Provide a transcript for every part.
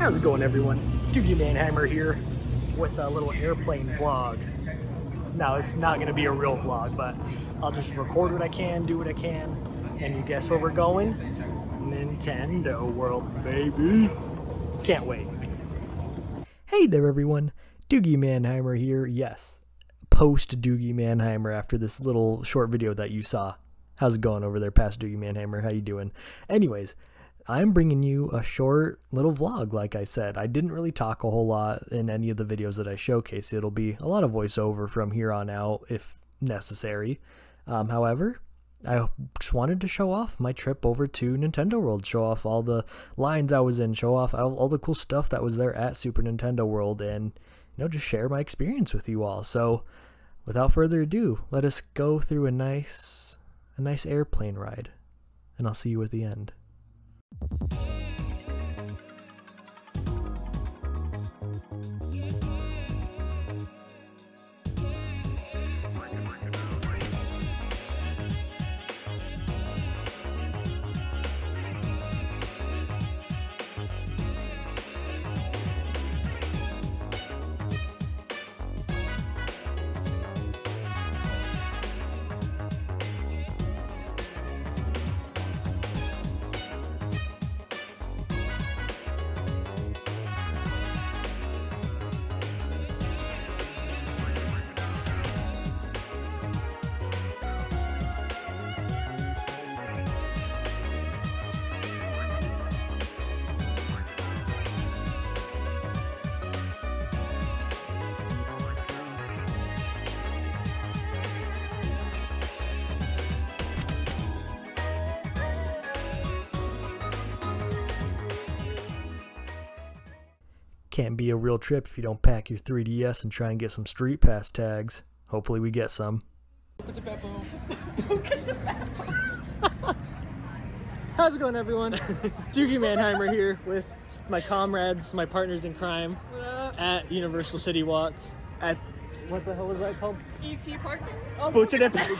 How's it going, everyone? Doogie Manheimer here with a little airplane vlog. Now, it's not going to be a real vlog, but I'll just record what I can, do what I can, and you guess where we're going? Nintendo World, baby! Can't wait. Hey there, everyone. Doogie Manheimer here. Yes, post Doogie Manheimer after this little short video that you saw. How's it going over there, past Doogie Manheimer? How you doing? Anyways, I'm bringing you a short little vlog, like I said. I didn't really talk a whole lot in any of the videos that I showcase. It'll be a lot of voiceover from here on out if necessary. However, I just wanted to show off my trip over to Nintendo World, show off all the lines I was in, show off all the cool stuff that was there at Super Nintendo World, and just share my experience with you all. So, without further ado, let us go through a nice airplane ride, and I'll see you at the end. Can't be a real trip if you don't pack your 3DS and try and get some Street Pass tags. Hopefully we get some. How's it going, everyone? Doogie Manheimer here with my comrades, my partners in crime at Universal City Walk at, what the hell is that called? E.T. Parking? Buco de Pepe.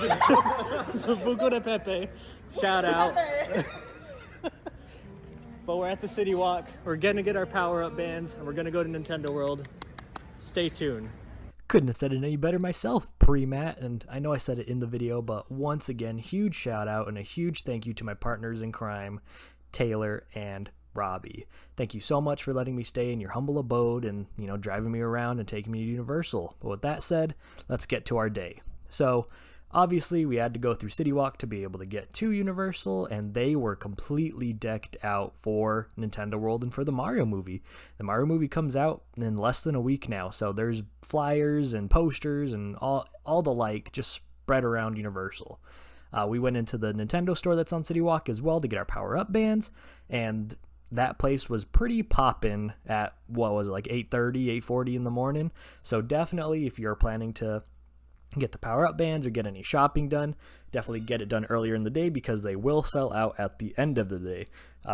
Buco de Pepe. Shout out. But we're at the City Walk. We're gonna get our power-up bands, and we're gonna go to Nintendo World. Stay tuned. Couldn't have said it any better myself, pre-Matt, and I know I said it in the video, but once again, huge shout-out and a huge thank you to my partners in crime, Taylor and Robbie. Thank you so much for letting me stay in your humble abode and, driving me around and taking me to Universal. But with that said, let's get to our day. So, obviously, we had to go through City Walk to be able to get to Universal, and they were completely decked out for Nintendo World and for the Mario movie. The Mario movie comes out in less than a week now, so there's flyers and posters and all the like just spread around Universal. We went into the Nintendo store that's on City Walk as well to get our power-up bands, and that place was pretty poppin' at, 8:30, 8:40 in the morning. So definitely, if you're planning to get the power-up bands or get any shopping done, definitely get it done earlier in the day because they will sell out at the end of the day.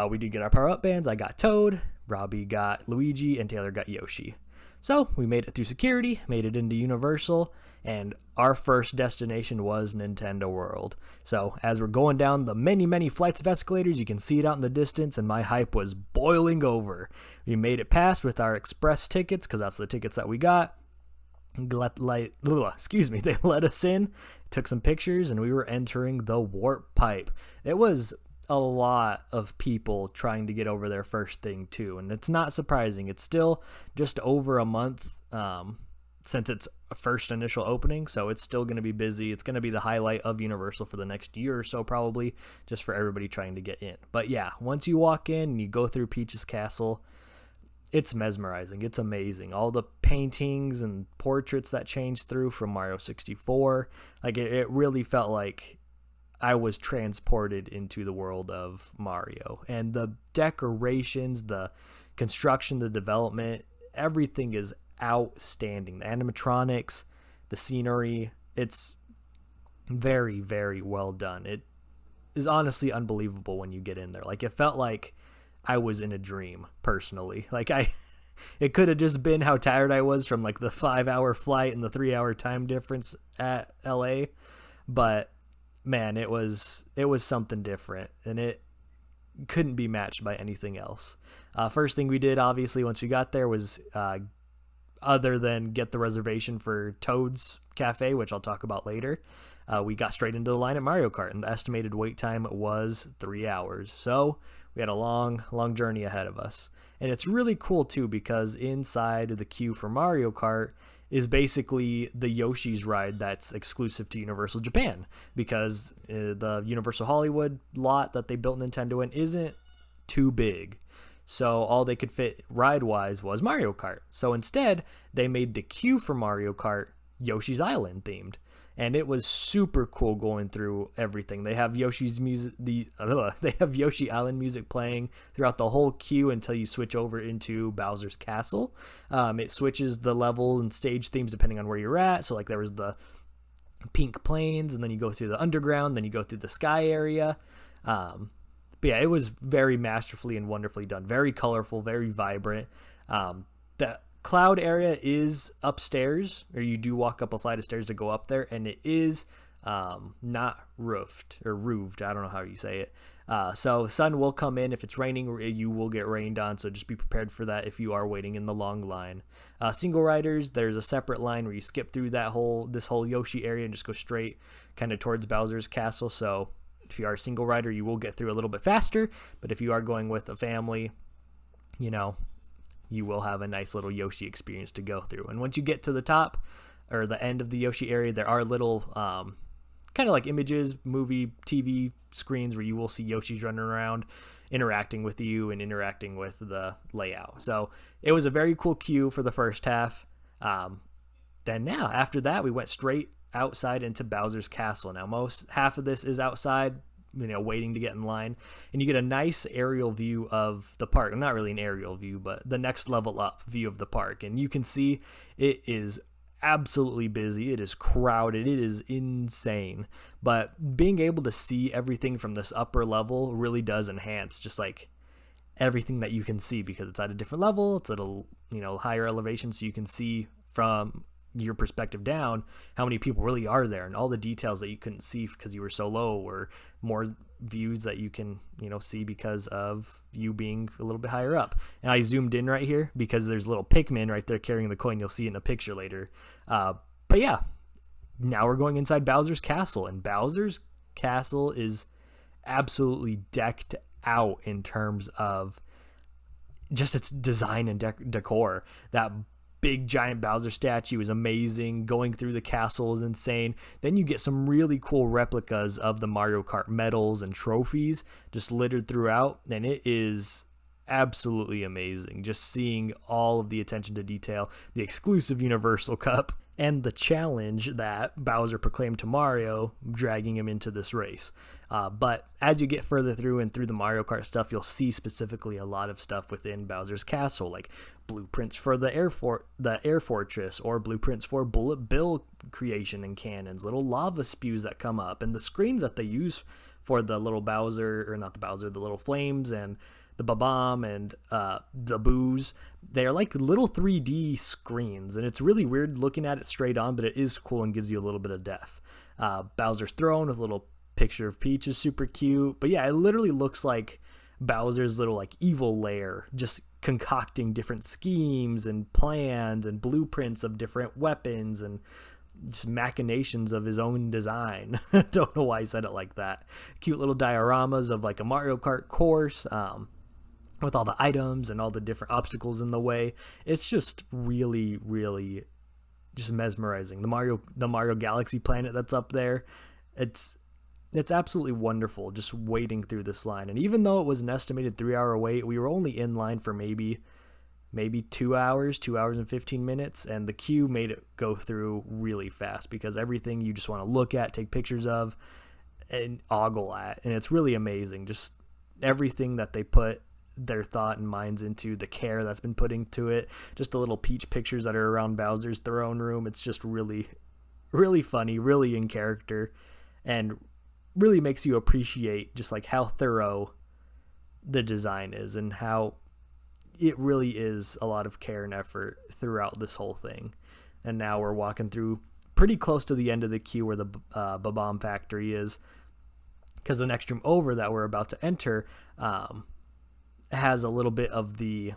We did get our power-up bands. I got Toad, Robbie got Luigi, and Taylor got Yoshi. So we made it through security, made it into Universal, and our first destination was Nintendo World. So as we're going down the many flights of escalators, you can see it out in the distance, and my hype was boiling over. We made it past with our express tickets because that's the tickets that we got. They let us in, took some pictures, and we were entering the warp pipe. It was a lot of people trying to get over there first thing too, and it's not surprising. It's still just over a month since its first initial opening, so it's still going to be busy. It's going to be the highlight of Universal for the next year or so, probably, just for everybody trying to get in. But yeah, once you walk in and you go through Peach's Castle, it's mesmerizing. It's amazing. All the paintings and portraits that changed through from Mario 64. It really felt like I was transported into the world of Mario. And the decorations, the construction, the development, everything is outstanding. The animatronics, the scenery, it's very, very well done. It is honestly unbelievable when you get in there. It felt like I was in a dream, personally. It could have just been how tired I was from the 5-hour flight and the 3-hour time difference at LA, but man, it was something different, and couldn't be matched by anything else. First thing we did, obviously, once we got there was other than get the reservation for Toad's Cafe, which I'll talk about later, we got straight into the line at Mario Kart, and the estimated wait time was 3 hours. So we had a long journey ahead of us. And it's really cool, too, because inside the queue for Mario Kart is basically the Yoshi's ride that's exclusive to Universal Japan, because the Universal Hollywood lot that they built Nintendo in isn't too big. So all they could fit ride-wise was Mario Kart. So instead, they made the queue for Mario Kart Yoshi's Island themed. And it was super cool going through everything. They have Yoshi's music, they have Yoshi Island music playing throughout the whole queue until you switch over into Bowser's Castle. It switches the level and stage themes depending on where you're at. So like there was the pink plains, and then you go through the underground, then you go through the sky area. But yeah, it was very masterfully and wonderfully done. Very colorful, very vibrant. The cloud area is upstairs, or you do walk up a flight of stairs to go up there, and it is not roofed. I don't know how you say it. So sun will come in. If it's raining, you will get rained on, so just be prepared for that if you are waiting in the long line. Single riders, there's a separate line where you skip through this whole Yoshi area and just go straight kind of towards Bowser's Castle. So if you are a single rider, you will get through a little bit faster, but if you are going with a family, you will have a nice little Yoshi experience to go through. And once you get to the top or the end of the Yoshi area, there are little kind of like images, movie, TV screens where you will see Yoshis running around, interacting with you and interacting with the layout. So it was a very cool queue for the first half. Then after that, we went straight outside into Bowser's Castle. Now, half of this is outside, waiting to get in line, and you get a nice aerial view of the park. Not really an aerial view, but the next level up view of the park. And you can see it is absolutely busy. It is crowded. It is insane. But being able to see everything from this upper level really does enhance just like everything that you can see, because it's at a different level. It's at a higher elevation, so you can see from your perspective down how many people really are there, and all the details that you couldn't see because you were so low, or more views that you can see because of you being a little bit higher up. And I zoomed in right here because there's a little Pikmin right there carrying the coin. You'll see it in a picture later. But yeah, now we're going inside Bowser's Castle, and Bowser's Castle is absolutely decked out in terms of just its design and decor. That big giant Bowser statue is amazing. Going through the castle is insane. Then you get some really cool replicas of the Mario Kart medals and trophies just littered throughout, and it is absolutely amazing just seeing all of the attention to detail, the exclusive Universal Cup, and the challenge that Bowser proclaimed to Mario, dragging him into this race. But as you get further through and through the Mario Kart stuff, you'll see specifically a lot of stuff within Bowser's Castle, like blueprints for the air fortress, or blueprints for Bullet Bill creation and cannons, little lava spews that come up, and the screens that they use for the little the little flames and the Bob-omb and the Boos. They're like little 3D screens, and it's really weird looking at it straight on, but it is cool and gives you a little bit of depth. Bowser's throne with a little picture of Peach is super cute. But yeah, it literally looks like Bowser's little like evil lair, just concocting different schemes and plans and blueprints of different weapons and just machinations of his own design. Don't know why I said it like that. Cute little dioramas of like a Mario Kart course, with all the items and all the different obstacles in the way. It's just really, really just mesmerizing. The Mario Galaxy planet that's up there, it's absolutely wonderful just waiting through this line. And even though it was an estimated 3-hour wait, we were only in line for maybe 2 hours and 15 minutes, and the queue made it go through really fast because everything you just want to look at, take pictures of, and ogle at. And it's really amazing, just everything that they put their thought and minds into, the care that's been put into it, just the little Peach pictures that are around Bowser's throne room. It's just really, really funny, really in character, and really makes you appreciate just like how thorough the design is and how it really is a lot of care and effort throughout this whole thing. And now we're walking through pretty close to the end of the queue where the Bob-omb factory is. because the next room over that we're about to enter has a little bit of the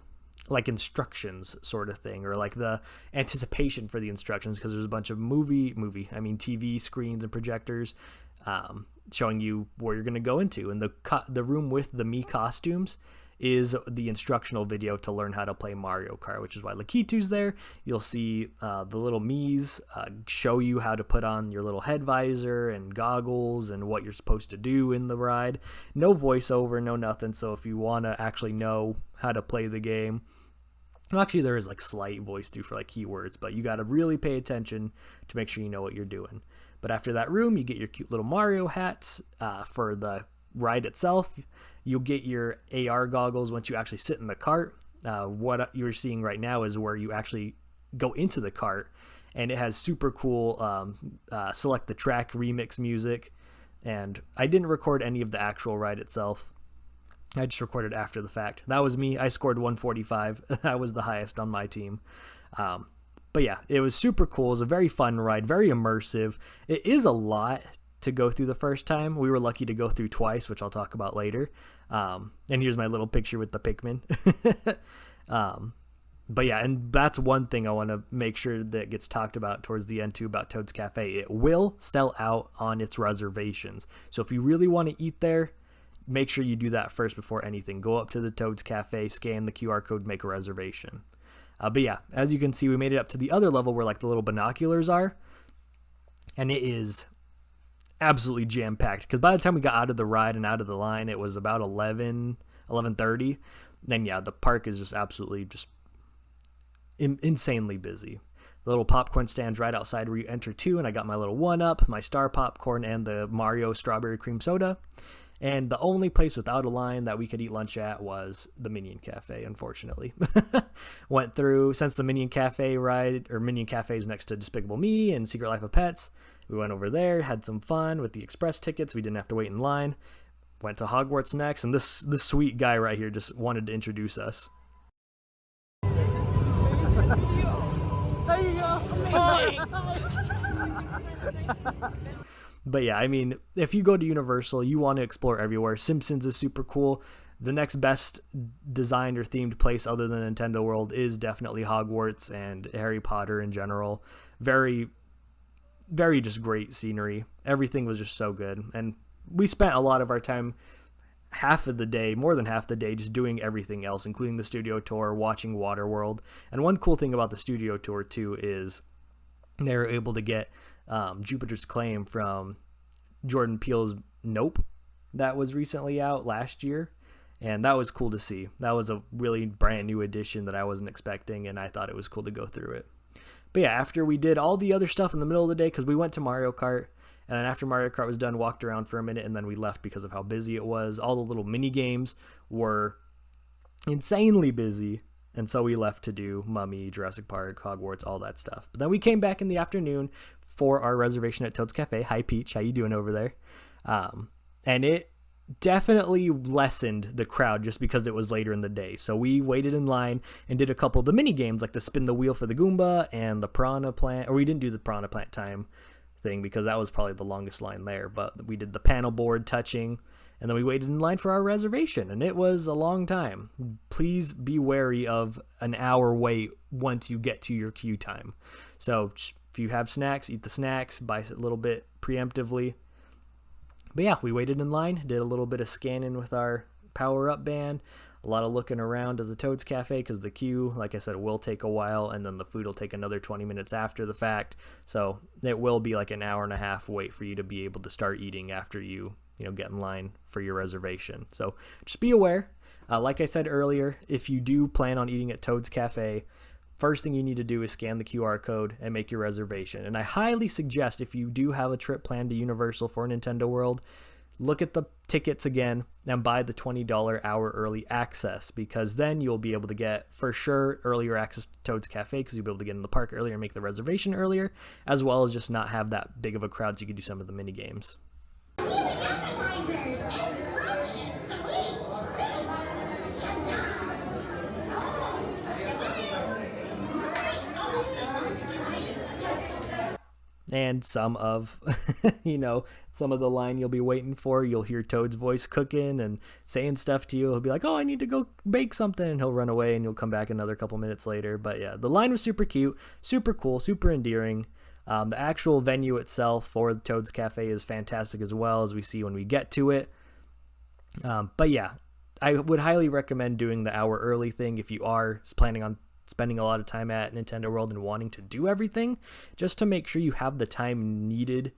like instructions sort of thing, or like the anticipation for the instructions, because there's a bunch of TV screens and projectors showing you where you're going to go into. And the room with the Mii costumes is the instructional video to learn how to play Mario Kart, which is why Lakitu's there. You'll see the little Miis show you how to put on your little head visor and goggles and what you're supposed to do in the ride. No voiceover, no nothing. So if you want to actually know how to play the game, well, actually there is like slight voice through for like keywords, but you got to really pay attention to make sure you know what you're doing. But after that room, you get your cute little Mario hats for the ride itself. You'll get your AR goggles once you actually sit in the cart. What you're seeing right now is where you actually go into the cart, and it has super cool select the track remix music. And I didn't record any of the actual ride itself. I just recorded after the fact. That was me. I scored 145. That was the highest on my team. But yeah, it was super cool. It was a very fun ride, very immersive. It is a lot to go through the first time. We were lucky to go through twice, which I'll talk about later. And here's my little picture with the Pikmin. But yeah, and that's one thing I want to make sure that gets talked about towards the end too about Toad's Cafe. It will sell out on its reservations. So if you really want to eat there, make sure you do that first before anything. Go up to the Toad's Cafe, scan the QR code, make a reservation. But yeah, as you can see, we made it up to the other level where like the little binoculars are. And it is absolutely jam-packed, because by the time we got out of the ride and out of the line, it was about 11:30. Then yeah, the park is just absolutely just insanely busy. The little popcorn stands right outside where you enter too, and I got my little 1-Up, my Star Popcorn, and the Mario Strawberry Cream Soda. And the only place without a line that we could eat lunch at was the Minion Cafe, unfortunately. Went through, since the Minion Cafe ride, or Minion Cafe is next to Despicable Me and Secret Life of Pets, we went over there, had some fun with the express tickets. We didn't have to wait in line. Went to Hogwarts next, and this sweet guy right here just wanted to introduce us. There you go. Amazing. But yeah, I mean, if you go to Universal, you want to explore everywhere. Simpsons is super cool. The next best designed or themed place other than Nintendo World is definitely Hogwarts and Harry Potter in general. Very, very just great scenery. Everything was just so good. And we spent a lot of our time, half of the day, more than half the day, just doing everything else, including the studio tour, watching Waterworld. And one cool thing about the studio tour too is they were able to get Jupiter's Claim from Jordan Peele's Nope that was recently out last year, and that was cool to see. That was a really brand new edition that I wasn't expecting, and I thought it was cool to go through it. But yeah, after we did all the other stuff in the middle of the day, because we went to Mario Kart, and then after Mario Kart was done, walked around for a minute, and then we left because of how busy it was. All the little mini games were insanely busy, and so we left to do Mummy, Jurassic Park, Hogwarts, all that stuff. But then we came back in the afternoon for our reservation at Toad's Cafe. Hi, Peach. How you doing over there? And it definitely lessened the crowd just because it was later in the day. So we waited in line and did a couple of the mini games, like the spin the wheel for the Goomba and the Piranha Plant. Or we didn't do the Piranha Plant time thing because that was probably the longest line there. But we did the panel board touching, and then we waited in line for our reservation, and it was a long time. Please be wary of an hour wait once you get to your queue time. So if you have snacks, eat the snacks, buy a little bit preemptively. But yeah, we waited in line, did a little bit of scanning with our power-up band, a lot of looking around at the Toad's Cafe because the queue, like I said, will take a while, and then the food will take another 20 minutes after the fact. So it will be like an hour and a half wait for you to be able to start eating after you get in line for your reservation. So just be aware. Like I said earlier, if you do plan on eating at Toad's Cafe, first thing you need to do is scan the QR code and make your reservation. And I highly suggest, if you do have a trip planned to Universal for Nintendo World, look at the tickets again and buy the $20 hour early access, because then you'll be able to get, for sure, earlier access to Toad's Cafe because you'll be able to get in the park earlier and make the reservation earlier, as well as just not have that big of a crowd so you can do some of the mini games. and some of, some of the line you'll be waiting for. You'll hear Toad's voice cooking and saying stuff to you. He'll be like, oh, I need to go bake something, and he'll run away, and you'll come back another couple minutes later. But yeah, the line was super cute, super cool, super endearing. The actual venue itself for Toad's Cafe is fantastic as well, as we see when we get to it. But yeah, I would highly recommend doing the hour early thing if you are planning on spending a lot of time at Nintendo World and wanting to do everything, just to make sure you have the time needed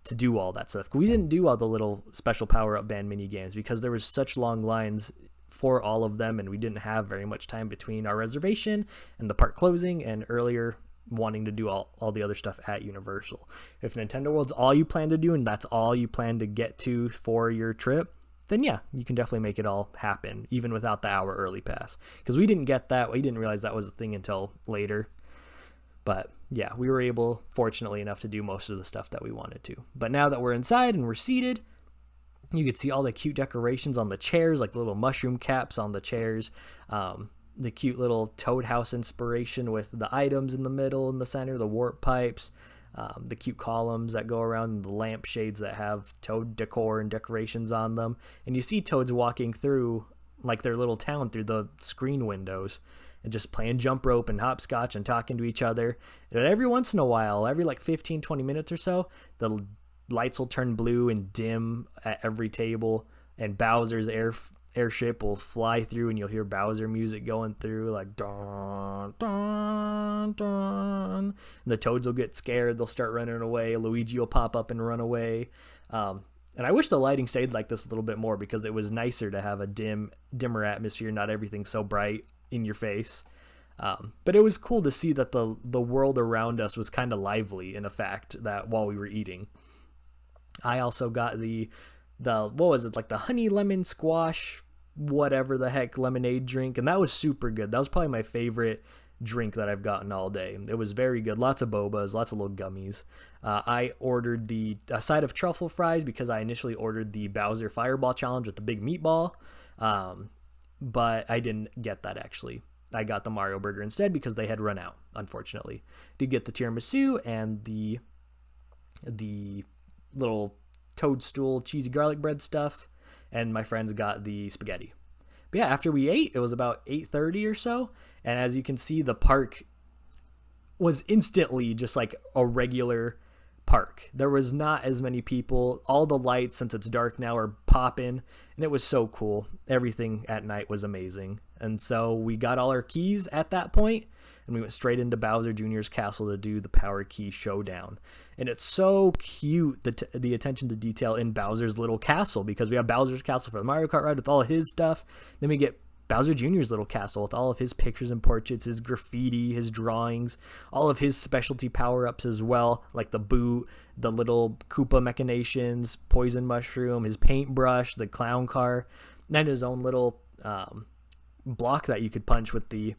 to do all that stuff. We didn't do all the little special power-up band mini games because there was such long lines for all of them, and we didn't have very much time between our reservation and the park closing and earlier wanting to do all the other stuff at Universal. If Nintendo World's all you plan to do and that's all you plan to get to for your trip, then yeah, you can definitely make it all happen, even without the hour early pass. Because we didn't get that. We didn't realize that was a thing until later. But yeah, we were able, fortunately enough, to do most of the stuff that we wanted to. But now that we're inside and we're seated, you can see all the cute decorations on the chairs, like little mushroom caps on the chairs. The cute little Toad House inspiration with the items in the middle and the center, the warp pipes. The cute columns that go around, and the lampshades that have Toad decor and decorations on them. And you see Toads walking through like their little town through the screen windows and just playing jump rope and hopscotch and talking to each other. And every once in a while, every like 15-20 minutes or so, the lights will turn blue and dim at every table, and Bowser's airship will fly through, and you'll hear Bowser music going through, like dun, dun, dun. And the Toads will get scared, they'll start running away. Luigi will pop up and run away. And I wish the lighting stayed like this a little bit more, because it was nicer to have a dimmer atmosphere, not everything so bright in your face. But it was cool to see that the world around us was kind of lively, in effect, that while we were eating. I also got the what was it, like the honey lemon squash, whatever the heck, lemonade drink, and that was super good. That was probably my favorite drink that I've gotten all day. It was very good. Lots of bobas, lots of little gummies. I ordered a side of truffle fries because I initially ordered the Bowser Fireball Challenge with the big meatball, but I didn't get that actually. I got the Mario Burger instead because they had run out, unfortunately. Did get the tiramisu and the little toadstool cheesy garlic bread stuff, and my friends got the spaghetti. But yeah, after we ate, it was about 8:30 or so, and as you can see, the park was instantly just like a regular park. There was not as many people. All the lights, since it's dark now, are popping, and it was so cool. Everything at night was amazing. And so we got all our keys at that point, and we went straight into Bowser Jr.'s castle to do the Power Key Showdown. And it's so cute, the attention to detail in Bowser's little castle, because we have Bowser's castle for the Mario Kart ride with all his stuff. Then we get Bowser Jr.'s little castle with all of his pictures and portraits, his graffiti, his drawings, all of his specialty power-ups as well, like the boot, the little Koopa machinations, poison mushroom, his paintbrush, the clown car, and his own little block that you could punch with the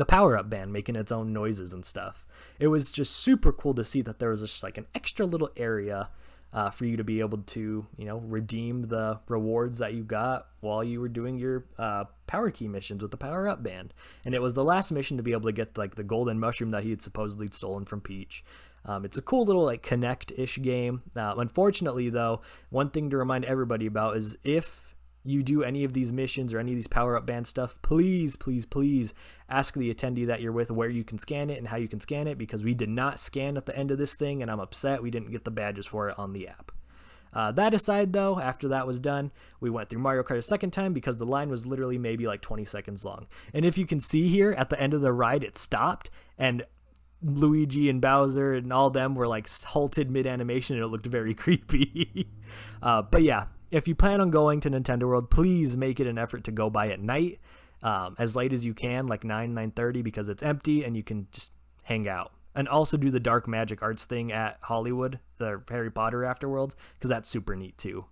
power-up band, making its own noises and stuff. It was just super cool to see that there was just like an extra little area for you to be able to, redeem the rewards that you got while you were doing your power key missions with the power-up band. And it was the last mission to be able to get like the golden mushroom that he had supposedly stolen from Peach. It's a cool little like Connect-ish game. Unfortunately, though, one thing to remind everybody about is if you do any of these missions or any of these power-up band stuff, please, please, please ask the attendee that you're with where you can scan it and how you can scan it, because we did not scan at the end of this thing, and I'm upset we didn't get the badges for it on the app. That aside, though, after that was done, we went through Mario Kart a second time because the line was literally maybe like 20 seconds long. And if you can see here, at the end of the ride, it stopped, and Luigi and Bowser and all them were like halted mid-animation, and it looked very creepy. But yeah, if you plan on going to Nintendo World, please make it an effort to go by at night, as late as you can, like 9:30, because it's empty and you can just hang out. And also do the Dark Magic Arts thing at Hollywood, the Harry Potter Afterworlds, because that's super neat too.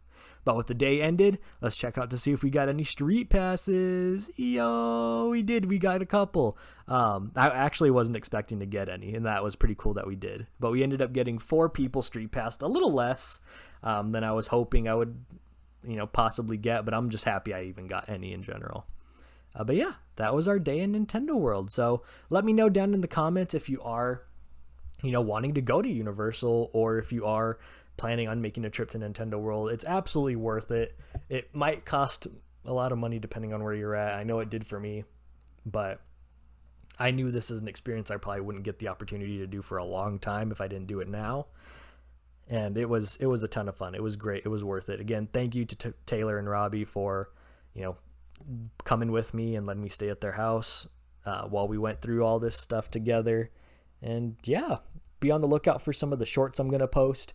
But with the day ended, let's check out to see if we got any street passes. Yo, we did. We got a couple. I actually wasn't expecting to get any, and that was pretty cool that we did. But we ended up getting 4 people street passed, a little less than I was hoping I would possibly get, but I'm just happy I even got any in general. But yeah, that was our day in Nintendo World. So let me know down in the comments if you are wanting to go to Universal, or if you are planning on making a trip to Nintendo World, it's absolutely worth it. It might cost a lot of money depending on where you're at. I know it did for me, but I knew this is an experience I probably wouldn't get the opportunity to do for a long time if I didn't do it now. And it was a ton of fun. It was great. It was worth it. Again, thank you to Taylor and Robbie for, coming with me and letting me stay at their house while we went through all this stuff together. And yeah, be on the lookout for some of the shorts I'm going to post.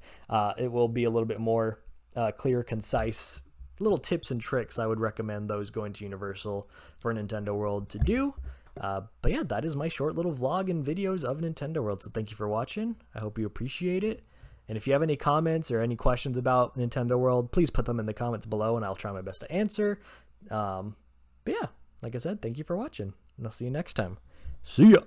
It will be a little bit more clear, concise, little tips and tricks. I would recommend those going to Universal for Nintendo World to do. But yeah, that is my short little vlog and videos of Nintendo World. So thank you for watching. I hope you appreciate it. And if you have any comments or any questions about Nintendo World, please put them in the comments below and I'll try my best to answer. But yeah, like I said, thank you for watching and I'll see you next time. See ya.